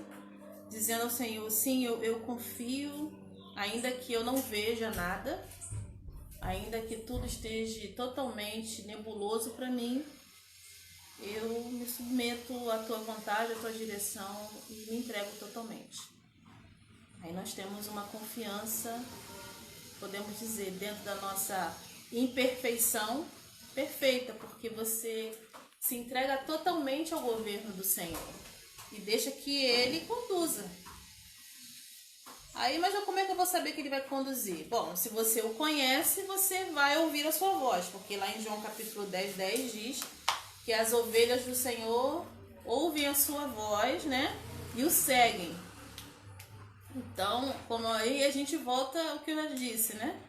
dizendo ao Senhor, sim, eu confio, ainda que eu não veja nada, ainda que tudo esteja totalmente nebuloso para mim, eu me submeto à Tua vontade, à Tua direção e me entrego totalmente. Aí nós temos uma confiança, podemos dizer, dentro da nossa imperfeição, perfeita, porque você se entrega totalmente ao governo do Senhor e deixa que Ele conduza. Aí, mas como é que eu vou saber que Ele vai conduzir? Bom, se você o conhece, você vai ouvir a sua voz, porque lá em João capítulo 10:10 diz que as ovelhas do Senhor ouvem a sua voz, né? E o seguem. Então, como aí a gente volta ao que eu já disse, né?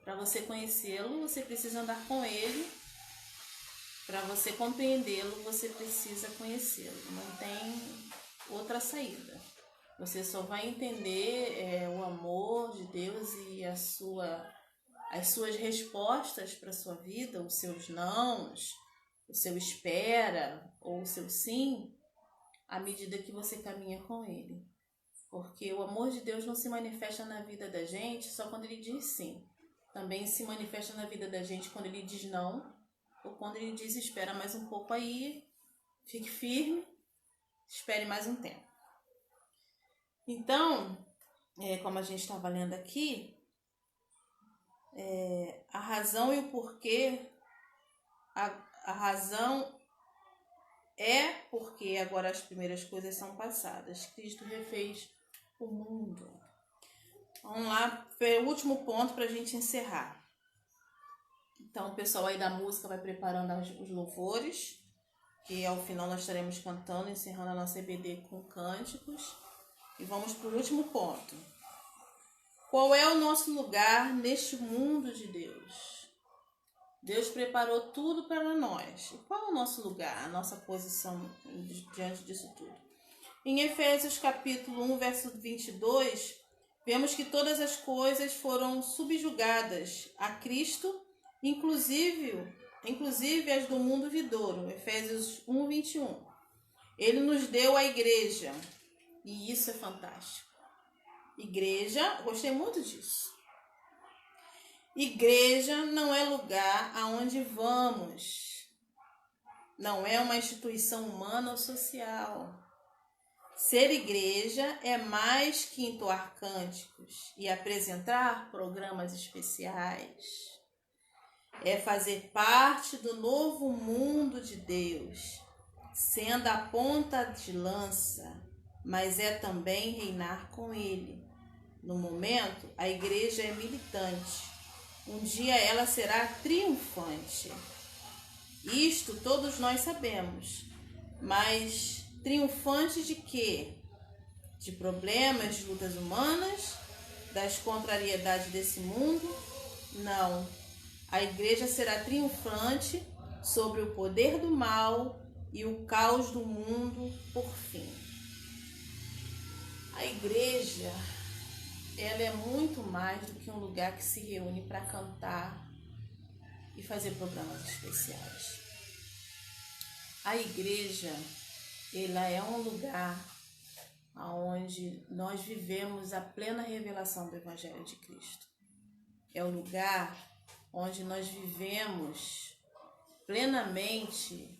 Para você conhecê-lo, você precisa andar com ele. Para você compreendê-lo, você precisa conhecê-lo. Não tem outra saída. Você só vai entender o amor de Deus e as suas respostas para a sua vida, os seus nãos, o seu espera ou o seu sim, à medida que você caminha com Ele. Porque o amor de Deus não se manifesta na vida da gente só quando Ele diz sim. Também se manifesta na vida da gente quando Ele diz não, ou quando Ele diz espera mais um pouco aí, fique firme, espere mais um tempo. Então, como a gente estava lendo aqui, a razão e o porquê, a razão é porque agora as primeiras coisas são passadas. Cristo refez o mundo. Vamos lá, o último ponto para a gente encerrar. Então, o pessoal aí da música vai preparando os louvores. que ao final nós estaremos cantando, encerrando a nossa EBD com cânticos. E vamos para o último ponto. Qual é o nosso lugar neste mundo de Deus? Deus preparou tudo para nós. E qual é o nosso lugar, a nossa posição diante disso tudo? Em Efésios capítulo 1, verso 22, vemos que todas as coisas foram subjugadas a Cristo, inclusive as do mundo vindouro. Efésios 1, 21. Ele nos deu a igreja. E isso é fantástico. Igreja, gostei muito disso. Igreja não é lugar aonde vamos. Não é uma instituição humana ou social. Ser igreja é mais que entoar cânticos e apresentar programas especiais. É fazer parte do novo mundo de Deus, sendo a ponta de lança, mas é também reinar com Ele. No momento, a igreja é militante. Um dia ela será triunfante. Isto todos nós sabemos. Mas triunfante de quê? De problemas, de lutas humanas, das contrariedades desse mundo? Não. A igreja será triunfante sobre o poder do mal e o caos do mundo por fim. A igreja, ela é muito mais do que um lugar que se reúne para cantar e fazer programas especiais. A igreja, ela é um lugar onde nós vivemos a plena revelação do Evangelho de Cristo. É o lugar onde nós vivemos plenamente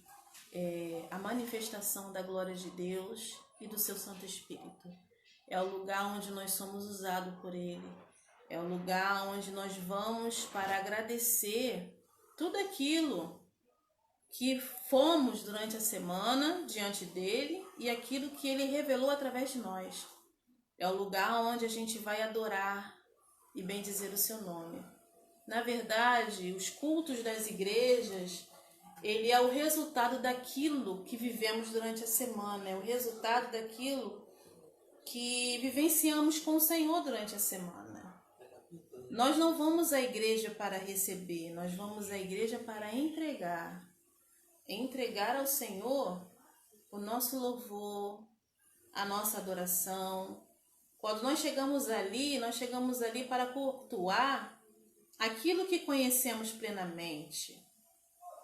a manifestação da glória de Deus e do seu Santo Espírito. É o lugar onde nós somos usados por Ele. É o lugar onde nós vamos para agradecer tudo aquilo que fomos durante a semana diante dele e aquilo que ele revelou através de nós. É o lugar onde a gente vai adorar e bendizer o seu nome. Na verdade, os cultos das igrejas, ele é o resultado daquilo que vivemos durante a semana, é o resultado daquilo que vivenciamos com o Senhor durante a semana. Nós não vamos à igreja para receber, nós vamos à igreja para entregar ao Senhor o nosso louvor, a nossa adoração. Quando nós chegamos ali para cultuar aquilo que conhecemos plenamente,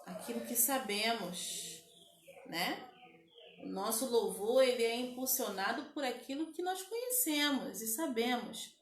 aquilo que sabemos, né? O nosso louvor, ele é impulsionado por aquilo que nós conhecemos e sabemos.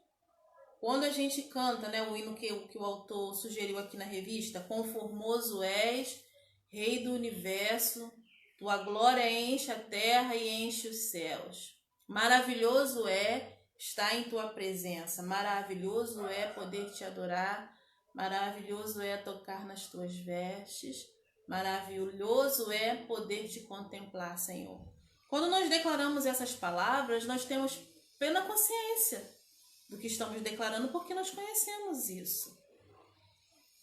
Quando a gente canta, né, o hino que o autor sugeriu aqui na revista, Quão formoso és, Rei do universo, tua glória enche a terra e enche os céus. Maravilhoso é estar em tua presença, maravilhoso é poder te adorar, maravilhoso é tocar nas tuas vestes, maravilhoso é poder te contemplar, Senhor. Quando nós declaramos essas palavras, nós temos plena consciência do que estamos declarando, porque nós conhecemos isso.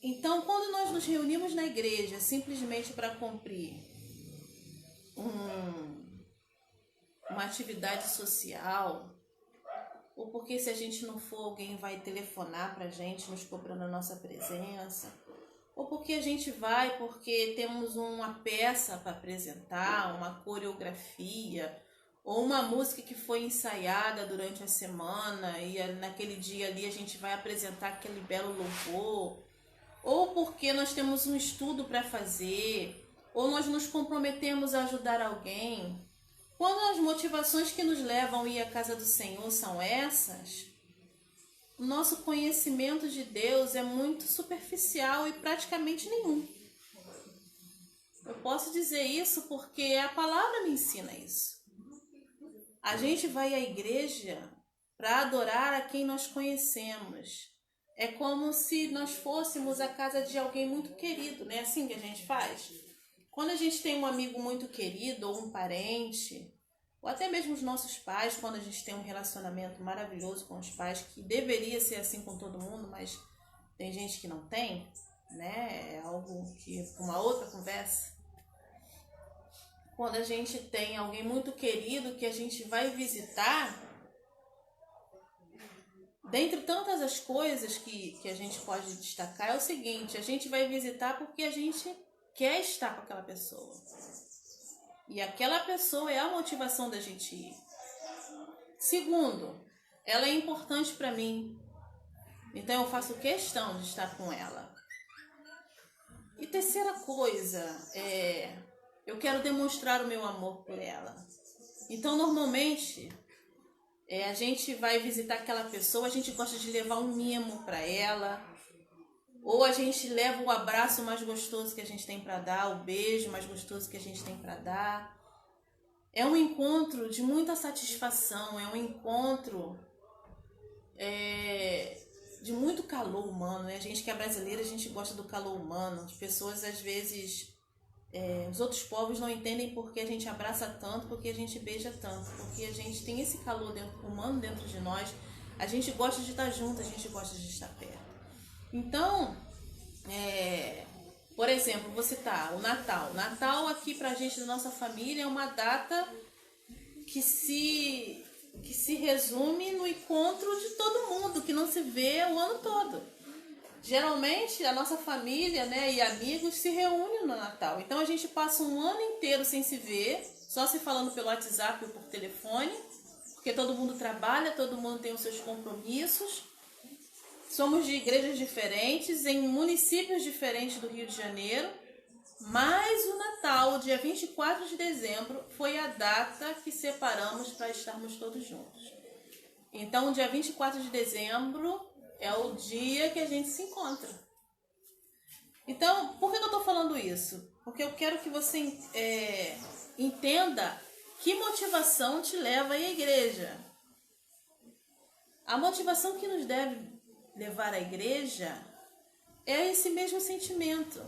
Então, quando nós nos reunimos na igreja simplesmente para cumprir uma atividade social, ou porque se a gente não for, alguém vai telefonar para a gente nos cobrando a nossa presença, ou porque a gente vai porque temos uma peça para apresentar, uma coreografia, ou uma música que foi ensaiada durante a semana e naquele dia ali a gente vai apresentar aquele belo louvor, ou porque nós temos um estudo para fazer, ou nós nos comprometemos a ajudar alguém. Quando as motivações que nos levam a ir à casa do Senhor são essas, o nosso conhecimento de Deus é muito superficial e praticamente nenhum. Eu posso dizer isso porque a palavra me ensina isso. A gente vai à igreja para adorar a quem nós conhecemos. É como se nós fôssemos à casa de alguém muito querido, não é assim que a gente faz? Quando a gente tem um amigo muito querido ou um parente, ou até mesmo os nossos pais, quando a gente tem um relacionamento maravilhoso com os pais, que deveria ser assim com todo mundo, mas tem gente que não tem, né? É algo que uma outra conversa. quando a gente tem alguém muito querido que a gente vai visitar, dentre tantas as coisas que a gente pode destacar, é o seguinte: a gente vai visitar porque a gente quer estar com aquela pessoa. E aquela pessoa é a motivação da gente ir. Segundo, ela é importante para mim. Então eu faço questão de estar com ela. E terceira coisa, eu quero demonstrar o meu amor por ela. Então normalmente a gente vai visitar aquela pessoa, a gente gosta de levar um mimo para ela, ou a gente leva o abraço mais gostoso que a gente tem para dar, o beijo mais gostoso que a gente tem para dar. É um encontro de muita satisfação, é um encontro de muito calor humano, né? A gente que é brasileira, a gente gosta do calor humano. As pessoas, às vezes, os outros povos não entendem porque a gente abraça tanto, porque a gente beija tanto, porque a gente tem esse calor humano dentro de nós. A gente gosta de estar junto, a gente gosta de estar perto. Então, por exemplo, vou citar o Natal. O Natal aqui pra gente, da nossa família, é uma data que se resume no encontro de todo mundo, que não se vê o ano todo. Geralmente a nossa família, né, e amigos se reúnem no Natal. Então a gente passa um ano inteiro sem se ver, só se falando pelo WhatsApp ou por telefone, porque todo mundo trabalha, todo mundo tem os seus compromissos. Somos de igrejas diferentes, em municípios diferentes do Rio de Janeiro, mas o Natal, dia 24 de dezembro, foi a data que separamos para estarmos todos juntos. Então, o dia 24 de dezembro é o dia que a gente se encontra. Então, por que eu estou falando isso? Porque eu quero que você entenda que motivação te leva à igreja. A motivação que nos deve levar à igreja é esse mesmo sentimento.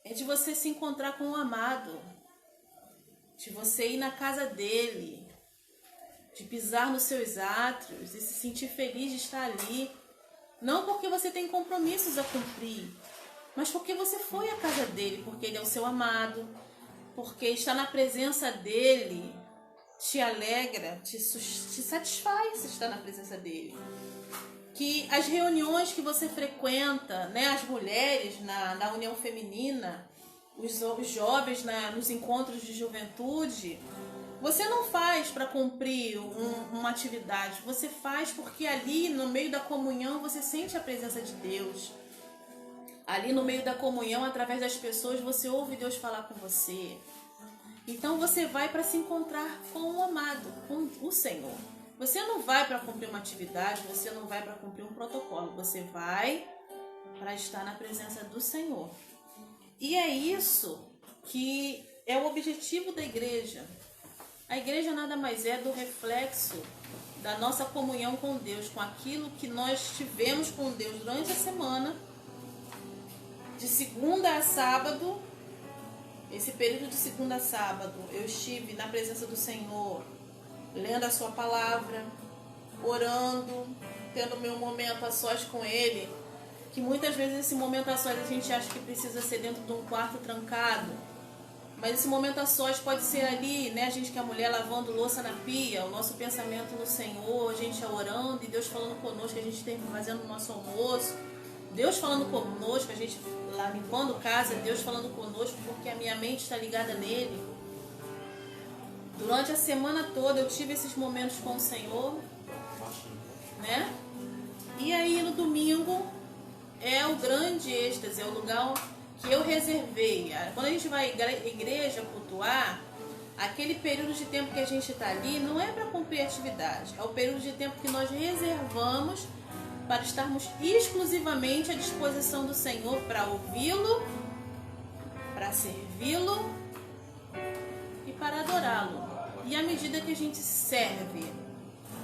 É de você se encontrar com o amado, de você ir na casa dele, de pisar nos seus átrios e se sentir feliz de estar ali. Não porque você tem compromissos a cumprir, mas porque você foi à casa dele, porque ele é o seu amado, porque estar na presença dele te alegra, te satisfaz estar na presença dele. Que as reuniões que você frequenta, né, as mulheres na União Feminina, os jovens nos encontros de juventude, você não faz para cumprir uma atividade, você faz porque ali no meio da comunhão você sente a presença de Deus. Ali no meio da comunhão, através das pessoas, você ouve Deus falar com você. Então você vai para se encontrar com o amado, com o Senhor. Você não vai para cumprir uma atividade, você não vai para cumprir um protocolo, você vai para estar na presença do Senhor. E é isso que é o objetivo da igreja. A igreja nada mais é do reflexo da nossa comunhão com Deus, com aquilo que nós tivemos com Deus durante a semana, de segunda a sábado. Esse período de segunda a sábado, eu estive na presença do Senhor, lendo a sua palavra, orando, tendo meu momento a sós com Ele, que muitas vezes esse momento a sós a gente acha que precisa ser dentro de um quarto trancado, mas esse momento a sós pode ser ali, né? A gente que é mulher lavando louça na pia, o nosso pensamento no Senhor, a gente orando e Deus falando conosco, a gente fazendo o nosso almoço, Deus falando conosco, a gente lá limpando casa, Deus falando conosco, porque a minha mente está ligada nele. Durante a semana toda eu tive esses momentos com o Senhor, né? E aí no domingo é o grande êxtase, é o lugar que eu reservei. Quando a gente vai à igreja cultuar, aquele período de tempo que a gente está ali não é para cumprir atividade, é o período de tempo que nós reservamos para estarmos exclusivamente à disposição do Senhor para ouvi-lo, para servi-lo e para adorá-lo. E à medida que a gente serve,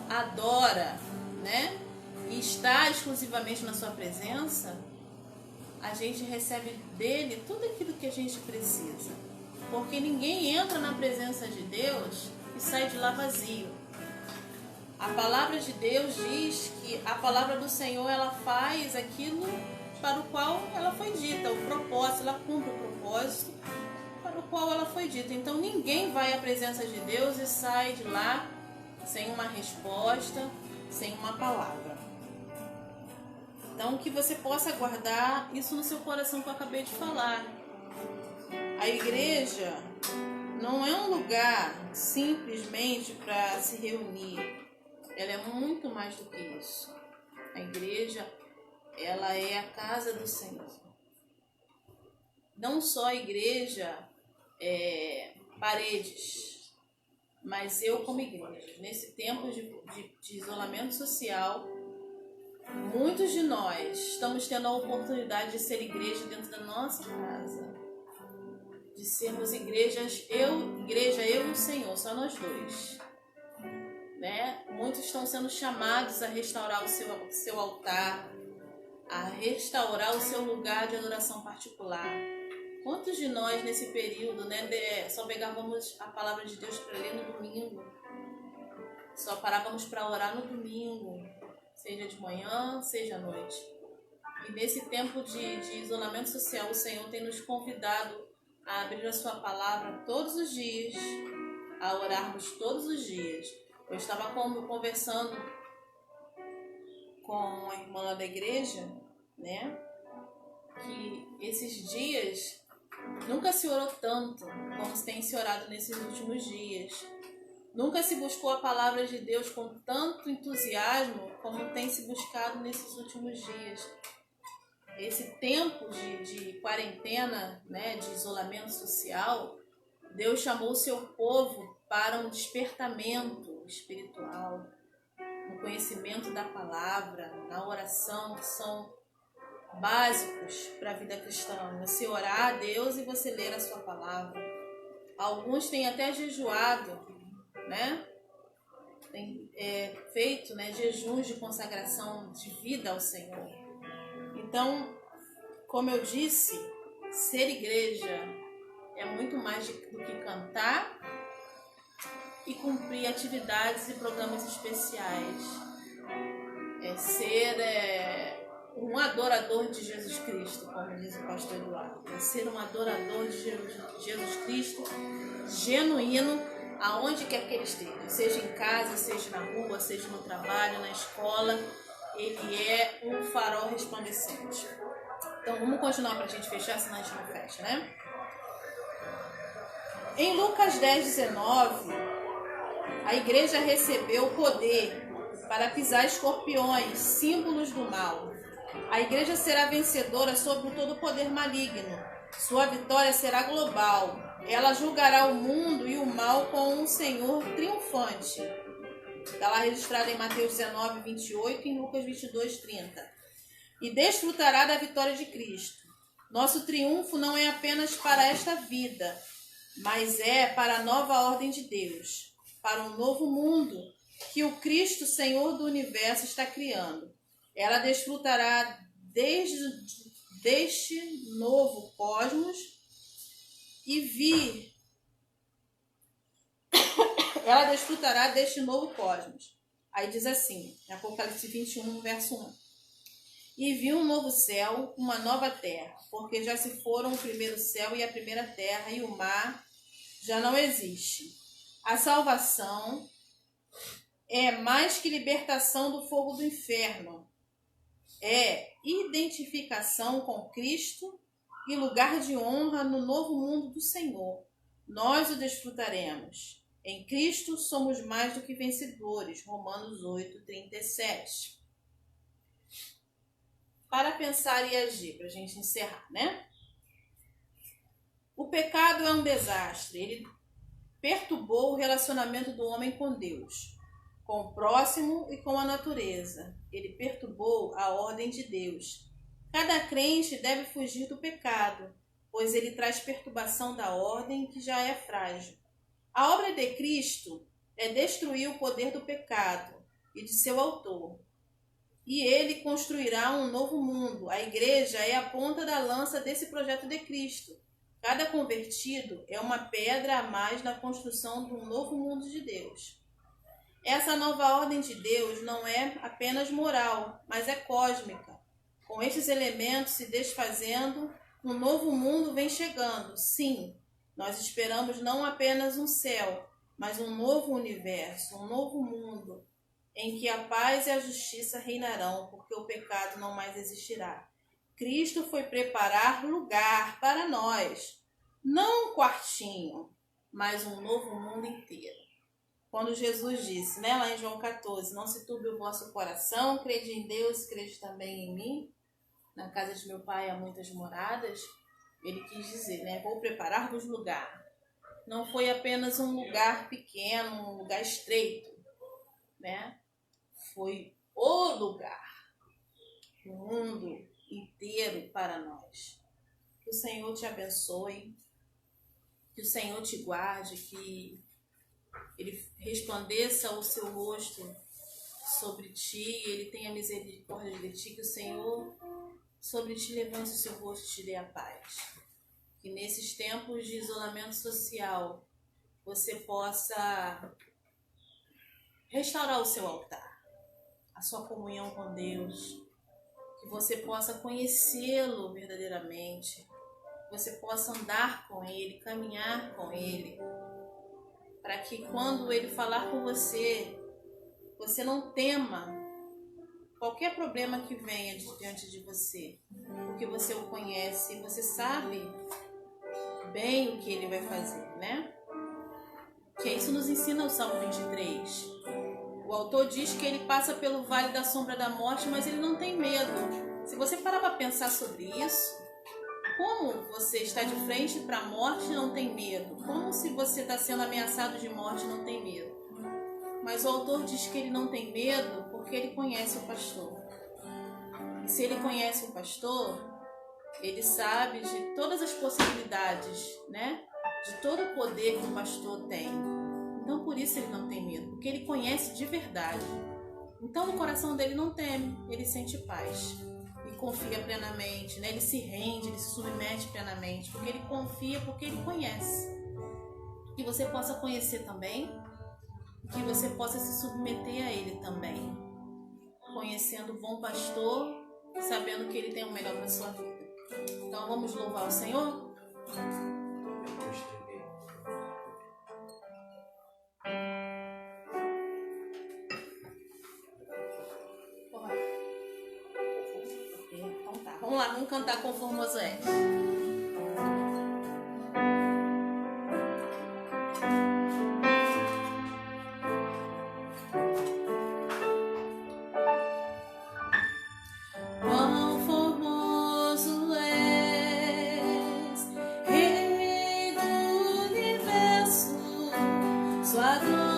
adora, né, e está exclusivamente na sua presença, a gente recebe dele tudo aquilo que a gente precisa. Porque ninguém entra na presença de Deus e sai de lá vazio. A palavra de Deus diz que a palavra do Senhor, ela faz aquilo para o qual ela foi dita, o propósito, ela cumpre o propósito para para o qual ela foi dita. Então ninguém vai à presença de Deus e sai de lá sem uma resposta, sem uma palavra. Então que você possa guardar isso no seu coração que eu acabei de falar. A igreja não é um lugar simplesmente para se reunir. Ela é muito mais do que isso. A igreja, ela é a casa do Senhor. Não só a igreja paredes, mas eu como igreja. Nesse tempo de isolamento social, muitos de nós estamos tendo a oportunidade de ser igreja dentro da nossa casa. De sermos igrejas, eu e o Senhor, só nós dois. Né? Muitos estão sendo chamados a restaurar o seu altar, a restaurar o seu lugar de adoração particular. Quantos de nós nesse período, né, só pegávamos a palavra de Deus para ler no domingo, só parávamos para orar no domingo, seja de manhã, seja à noite. E nesse tempo de isolamento social, o Senhor tem nos convidado a abrir a sua palavra todos os dias, a orarmos todos os dias. Eu estava conversando com a irmã da igreja, né, que esses dias nunca se orou tanto como se tem se orado nesses últimos dias. Nunca se buscou a palavra de Deus com tanto entusiasmo como tem se buscado nesses últimos dias. Esse tempo de quarentena, né, de isolamento social, Deus chamou o seu povo para um despertamento espiritual, no conhecimento da palavra, na oração, que são básicos para a vida cristã. Você orar a Deus e você ler a sua palavra. Alguns têm até jejuado, né? Tem feito, né, jejuns de consagração de vida ao Senhor. Então, como eu disse, ser igreja é muito mais do que cantar e cumprir atividades e programas especiais. É ser um adorador de Jesus Cristo, como diz o pastor Eduardo. É ser um adorador de Jesus Cristo, genuíno, aonde quer que ele esteja. Seja em casa, seja na rua, seja no trabalho, na escola. Ele é um farol resplandecente. Então vamos continuar para a gente fechar, senão a gente não fecha, né? Em Lucas 10:19, a igreja recebeu poder para pisar escorpiões, símbolos do mal. A igreja será vencedora sobre todo o poder maligno. Sua vitória será global. Ela julgará o mundo e o mal com um Senhor triunfante. Está lá registrado em Mateus 19:28 e em Lucas 22:30. E desfrutará da vitória de Cristo. Nosso triunfo não é apenas para esta vida, mas é para a nova ordem de Deus, para um novo mundo que o Cristo, Senhor do Universo, está criando. Ela desfrutará deste novo cosmos ela desfrutará deste novo cosmos. Aí diz assim, em Apocalipse 21, verso 1. E viu um novo céu, uma nova terra, porque já se foram o primeiro céu e a primeira terra, e o mar já não existe. A salvação é mais que libertação do fogo do inferno. É identificação com Cristo e lugar de honra no novo mundo do Senhor. Nós o desfrutaremos. Em Cristo somos mais do que vencedores. Romanos 8:37. Para pensar e agir, para a gente encerrar, né? O pecado é um desastre. Ele perturbou o relacionamento do homem com Deus, com o próximo e com a natureza. Ele perturbou a ordem de Deus. Cada crente deve fugir do pecado, pois ele traz perturbação da ordem que já é frágil. A obra de Cristo é destruir o poder do pecado e de seu autor. E ele construirá um novo mundo. A igreja é a ponta da lança desse projeto de Cristo. Cada convertido é uma pedra a mais na construção de um novo mundo de Deus. Essa nova ordem de Deus não é apenas moral, mas é cósmica. Com estes elementos se desfazendo, um novo mundo vem chegando. Sim, Nós esperamos não apenas um céu, mas um novo universo, um novo mundo, em que a paz e a justiça reinarão, porque o pecado não mais existirá. Cristo foi preparar lugar para nós, não um quartinho, mas um novo mundo inteiro. Quando Jesus disse, lá em João 14, não se turbe o vosso coração, crede em Deus, crede também em mim. Na casa de meu pai há muitas moradas. Ele quis dizer, vou preparar-vos lugar. Não foi apenas um lugar pequeno, um lugar estreito, Foi o lugar, o mundo inteiro para nós. Que o Senhor te abençoe, que o Senhor te guarde, que Ele resplandeça o seu rosto sobre ti, Ele tenha misericórdia de ti, que o Senhor sobre ti levante o seu rosto e te dê a paz. Que nesses tempos de isolamento social você possa restaurar o seu altar, a sua comunhão com Deus, que você possa conhecê-lo verdadeiramente, que você possa andar com Ele, caminhar com Ele, para que quando Ele falar com você, você não tema qualquer problema que venha diante de você, porque você o conhece e você sabe bem o que Ele vai fazer, Que isso nos ensina o Salmo 23. O autor diz que ele passa pelo vale da sombra da morte, mas ele não tem medo. Se você parar para pensar sobre isso, como você está de frente para a morte e não tem medo? Como se você está sendo ameaçado de morte e não tem medo? Mas o autor diz que ele não tem medo porque ele conhece o pastor. E se ele conhece o pastor, ele sabe de todas as possibilidades, De todo o poder que o pastor tem. Então por isso ele não tem medo, porque ele conhece de verdade. Então no coração dele não teme, ele sente paz. E confia plenamente, Ele se rende, ele se submete plenamente, porque ele confia, porque ele conhece. Que você possa conhecer também, que você possa se submeter a ele também. Conhecendo o bom pastor, sabendo que ele tem o melhor para a sua vida. Então vamos louvar o Senhor? Então tá, vamos lá, vamos cantar com o Formoso-é. Sua glória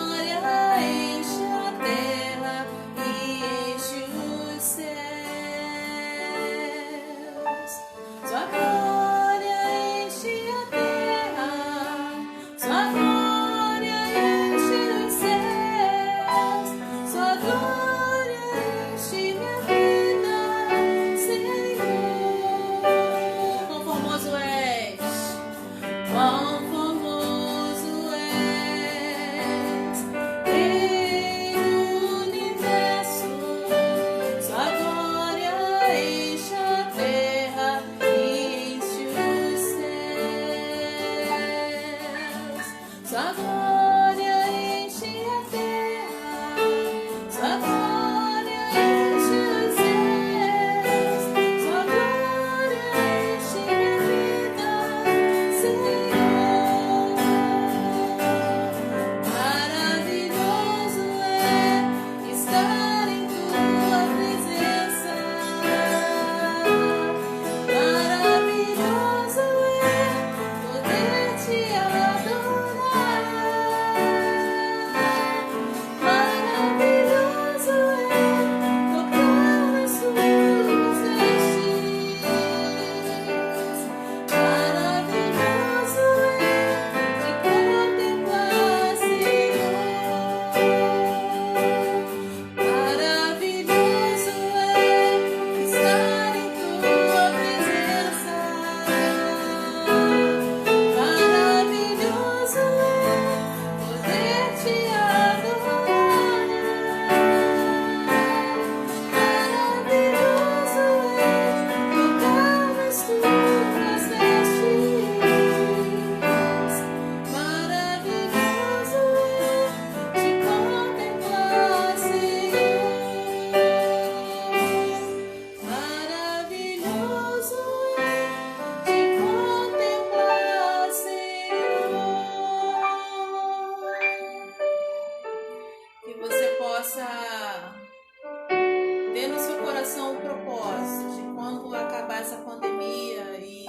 coração o propósito de quando acabar essa pandemia e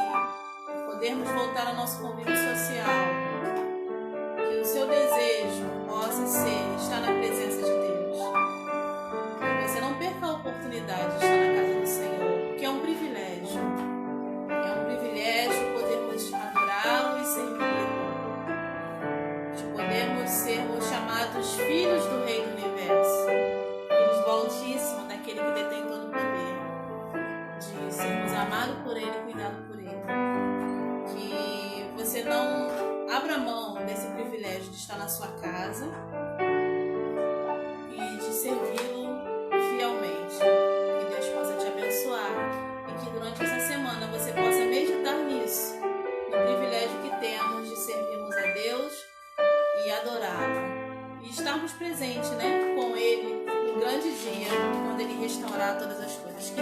podermos voltar ao nosso convívio social, que o seu desejo possa ser estar na presença de Deus. Que você não perca a oportunidade de estar na casa do Senhor, porque é um privilégio. É um privilégio podermos adorá-lo e servi-lo. De podermos sermos chamados filhos do Rei do Universo, filhos do Altíssimo, daquele que detém todo o poder, de sermos amados por Ele e cuidados por Ele. Que você não abra mão desse privilégio de estar na sua casa e de servi-lo fielmente. Que Deus possa te abençoar e que durante essa semana você possa meditar nisso, no privilégio que temos de servirmos a Deus e adorá-lo. E estarmos presentes, com Ele no grande dia, quando Ele restaurar todas as coisas. Que